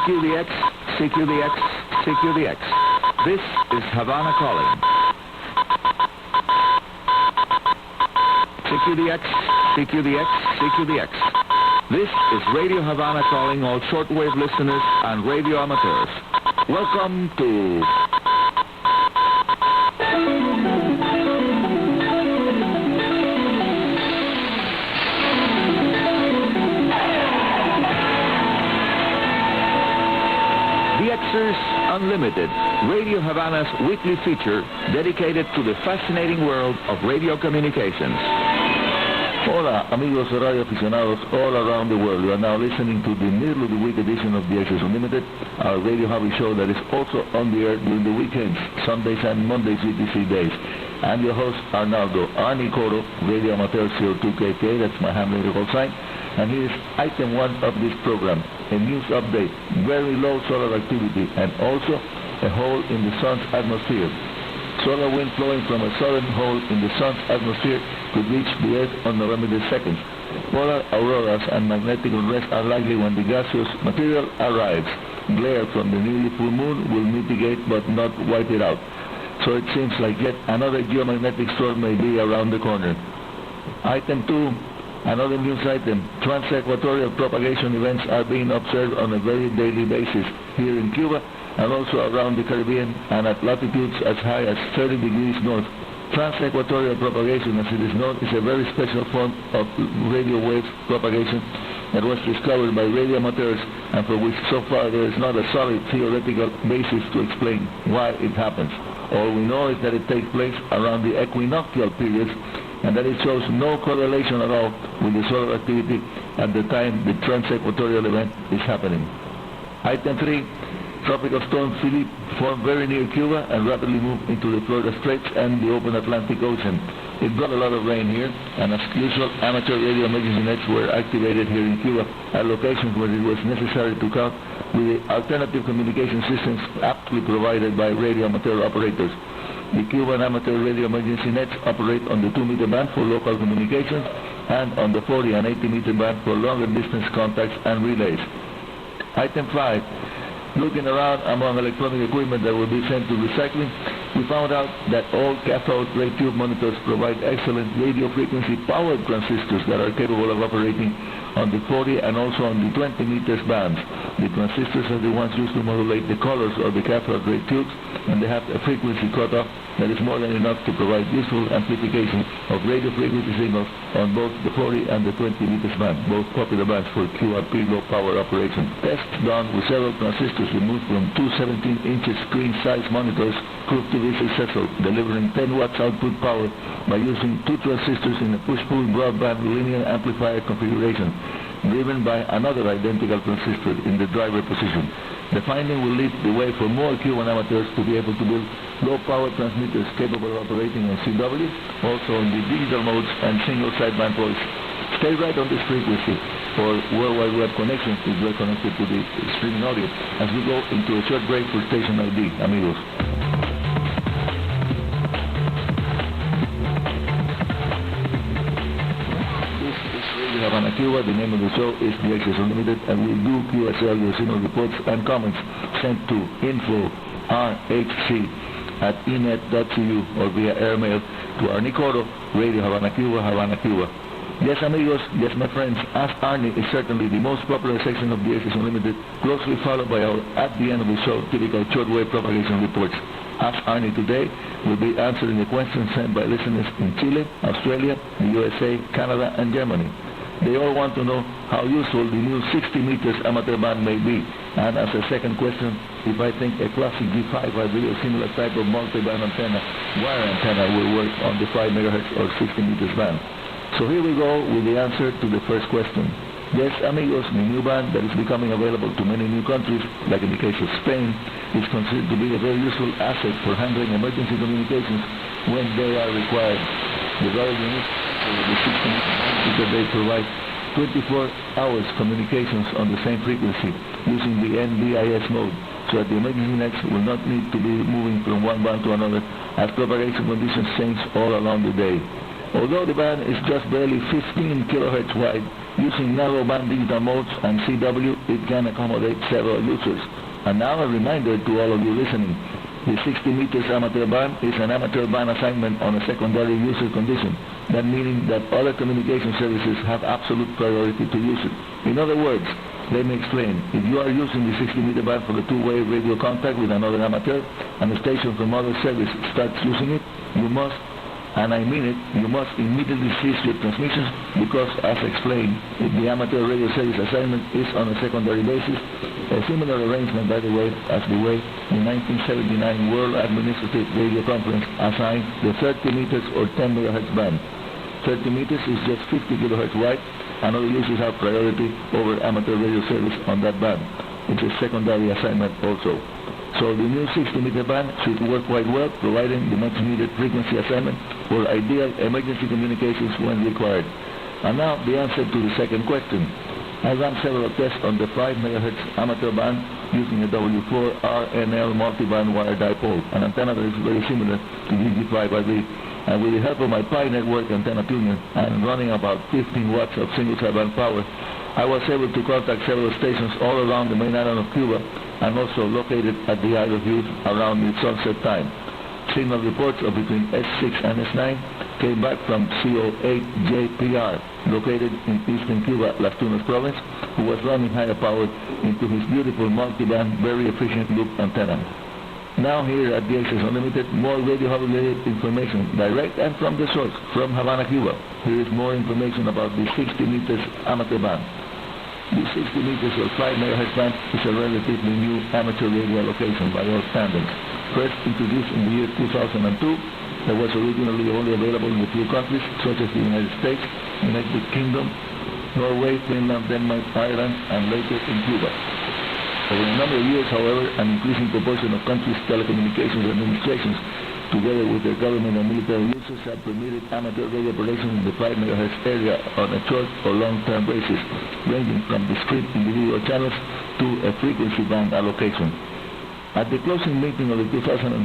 CQDX, CQDX, CQDX. This is Havana calling. CQDX, CQDX, CQDX. This is Radio Havana calling all shortwave listeners and radio amateurs. Welcome to... DXers Unlimited, Radio Havana's weekly feature dedicated to the fascinating world of radio communications. Hola, amigos radio aficionados all around the world. You are now listening to the middle of the week edition of DXers Unlimited, our radio hobby show that is also on the air during the weekends, Sundays and Mondays, UTC days. I'm your host, Arnaldo Arnie Coro, Radio Amateur 02KK, that's my handle call sign. And here's item 1 of this program, a news update, very low solar activity, and also a hole in the sun's atmosphere. Solar wind flowing from a southern hole in the sun's atmosphere could reach the Earth on November the 2nd. Polar auroras and magnetic unrest are likely when the gaseous material arrives. Glare from the nearly full moon will mitigate but not wipe it out. So it seems like yet another geomagnetic storm may be around the corner. Item 2. Another news item, trans-equatorial propagation events are being observed on a very daily basis here in Cuba and also around the Caribbean and at latitudes as high as 30 degrees north. Trans-equatorial propagation, as it is known, is a very special form of radio wave propagation that was discovered by radio amateurs and for which so far there is not a solid theoretical basis to explain why it happens. All we know is that it takes place around the equinoctial periods and that it shows no correlation at all with the solar activity at the time the trans-equatorial event is happening. Item 3, Tropical Storm Philippe formed very near Cuba and rapidly moved into the Florida Straits and the open Atlantic Ocean. It brought a lot of rain here, and as usual, amateur radio emergency nets were activated here in Cuba at locations where it was necessary to count with the alternative communication systems aptly provided by radio amateur operators. The Cuban amateur radio emergency nets operate on the 2-meter band for local communications and on the 40 and 80-meter band for longer distance contacts and relays. Item 5. Looking around among electronic equipment that will be sent to recycling, we found out that all cathode ray tube monitors provide excellent radio frequency powered transistors that are capable of operating on the 40 and also on the 20 meters bands. The transistors are the ones used to modulate the colors of the cathode ray tubes, and they have a frequency cutoff that is more than enough to provide useful amplification of radio frequency signals on both the 40 and the 20 meters band, both popular bands for QRP low power operation. Tests done with several transistors removed from two 17-inch screen size monitors proved to be successful, delivering 10 watts output power by using two transistors in a push-pull broadband linear amplifier configuration, driven by another identical transistor in the driver position. The finding will lead the way for more Cuban amateurs to be able to build low-power transmitters capable of operating on CW, also on the digital modes and single sideband voice. Stay right on this frequency for World Wide Web connections if you are connected to the streaming audio as we go into a short break for station ID, amigos. Havana Cuba. The name of the show is DXers Unlimited, and we do QSL your signal reports and comments sent to info@enet.cu or via airmail to Arnie Coro, Radio Havana Cuba, Havana, Cuba. Yes, amigos, yes, my friends, Ask Arnie is certainly the most popular section of DXers Unlimited, closely followed by our, at the end of the show, typical shortwave propagation reports. Ask Arnie today will be answering the questions sent by listeners in Chile, Australia, the USA, Canada, and Germany. They all want to know how useful the new 60 meters amateur band may be. And as a second question, if I think a classic G5 or similar type of multi-band antenna, wire antenna, will work on the 5 megahertz or 60 meters band. So here we go with the answer to the first question. Yes, amigos, the new band that is becoming available to many new countries, like in the case of Spain, is considered to be a very useful asset for handling emergency communications when they are required. The very unique the 60 is that they provide 24 hours communications on the same frequency using the NBIS mode, so that the emergency nets will not need to be moving from one band to another as propagation conditions change all along the day. Although the band is just barely 15 kilohertz wide, Using narrowband digital modes and CW, it can accommodate several users. And now a reminder to all of you listening. The 60 meters amateur band is an amateur band assignment on a secondary user condition. That meaning that other communication services have absolute priority to use it. In other words, let me explain. If you are using the 60 meter band for the two-way radio contact with another amateur, and a station from other service starts using it, you must, and I mean it, you must immediately cease your transmissions because, as explained, if the amateur radio service assignment is on a secondary basis, a similar arrangement, by the way, as the way the 1979 World Administrative Radio Conference assigned the 30 meters or 10 megahertz band. 30 meters is just 50 kilohertz wide, and other users have priority over amateur radio service on that band. It's a secondary assignment also. So the new 60-meter band should work quite well, providing the much-needed frequency assignment for ideal emergency communications when required. And now the answer to the second question. I ran several tests on the 5 MHz amateur band using a W4RNL multiband wire dipole, an antenna that is very similar to DG5RB. And with the help of my Pi network antenna tuner and running about 15 watts of single sideband power, I was able to contact several stations all around the main island of Cuba and also located at the Isle of Youth around the sunset time. Signal reports of between S6 and S9 came back from CO8JPR, located in eastern Cuba, Las Tunas province, who was running higher power into his beautiful multiband, very efficient loop antenna. Now here at DXers Unlimited, more radio related information, direct and from the source, from Havana, Cuba. Here is more information about the 60 meters amateur band. The 60 meters or 5 MHz band is a relatively new amateur radio location by all standards. First introduced in the year 2002, that was originally only available in a few countries, such as the United States, United Kingdom, Norway, Finland, Denmark, Ireland, and later in Cuba. Over a number of years, however, an increasing proportion of countries' telecommunications administrations, together with their government and military users, have permitted amateur radio operations in the 5 MHz area on a short or long-term basis, ranging from discrete individual channels to a frequency band allocation. At the closing meeting of the 2015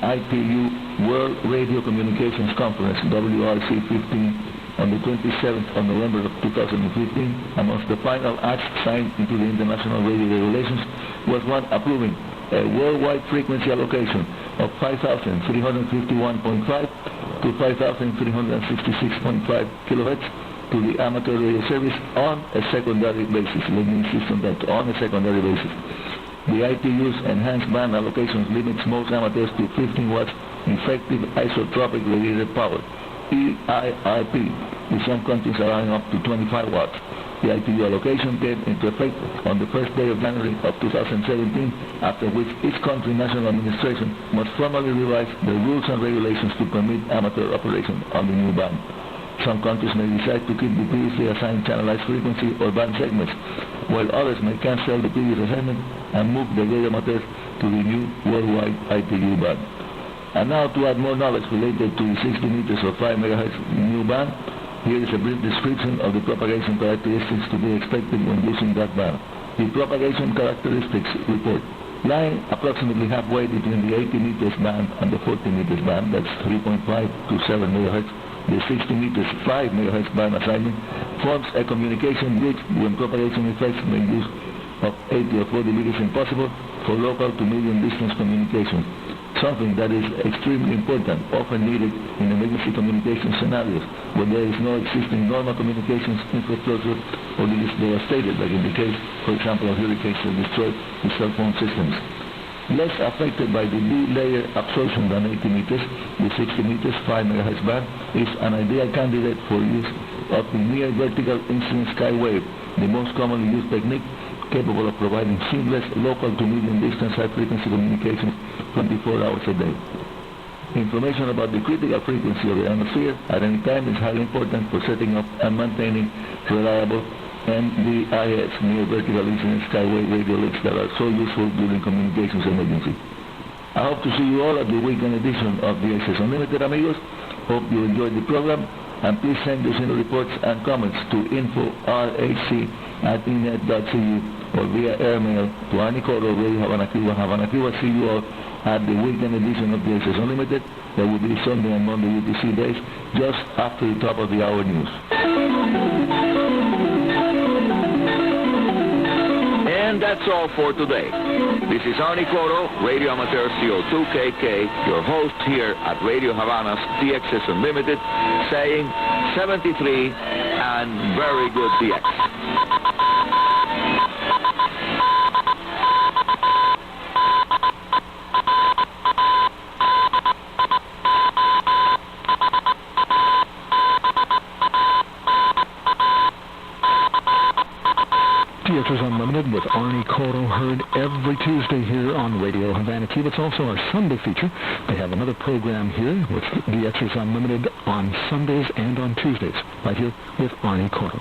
ITU World Radio Communications Conference, WRC-15, on the 27th of November of 2015, amongst the final acts signed into the International Radio Regulations was one approving a worldwide frequency allocation of 5,351.5 to 5,366.5 kilohertz to the amateur radio service on a secondary basis. Let me insist on that, on a secondary basis. The ITU's enhanced band allocations limits most amateurs to 15 watts effective isotropic radiated power, EIRP, with some countries allowing up to 25 watts. The ITU allocation came into effect on the first day of January of 2017, after which each country national administration must formally revise the rules and regulations to permit amateur operation on the new band. Some countries may decide to keep the previously assigned channelized frequency or band segments, while others may cancel the previous assignment and move the radio amateurs to the new worldwide ITU band. And now to add more knowledge related to the 60 meters or 5 MHz new band, here is a brief description of the propagation characteristics to be expected when using that band. The propagation characteristics report. Lying approximately halfway between the 80 meters band and the 40 meters band, that's 3.5 to 7 MHz, the 60 meters 5 MHz band assignment forms a communication bridge when propagation effects make use of 80 or 40 meters impossible for local to medium distance communication. Something that is extremely important, often needed in emergency communication scenarios when there is no existing normal communications infrastructure or it is devastated, like in the case, for example, of hurricanes that destroy the cell phone systems. Less affected by the D-layer absorption than 80 meters, the 60 meters 5 MHz band is an ideal candidate for use of the near vertical incident sky wave, the most commonly used technique capable of providing seamless local to medium distance high frequency communications 24 hours a day. Information about the critical frequency of the atmosphere at any time is highly important for setting up and maintaining reliable NVIS, near vertical incident skyway radio links that are so useful during communications emergency. I hope to see you all at the weekend edition of DXers Unlimited, amigos. Hope you enjoyed the program, and please send your signal reports and comments to info@inet.cu or via airmail to Anicodo, Radio Havana Cuba, Havana Cuba. See you all at the weekend edition of DXers Unlimited. That will be Sunday and Monday UTC days, just after the top of the hour news. And that's all for today. This is Arnie Coro, Radio Amateur CO2KK, your host here at Radio Havana's DXers Unlimited, saying 73 and very good DX. DXers Unlimited with Arnie Coro, heard every Tuesday here on Radio Havana Cuba. It's also our Sunday feature. They have another program here with DXers Unlimited on Sundays and on Tuesdays, right here with Arnie Coro.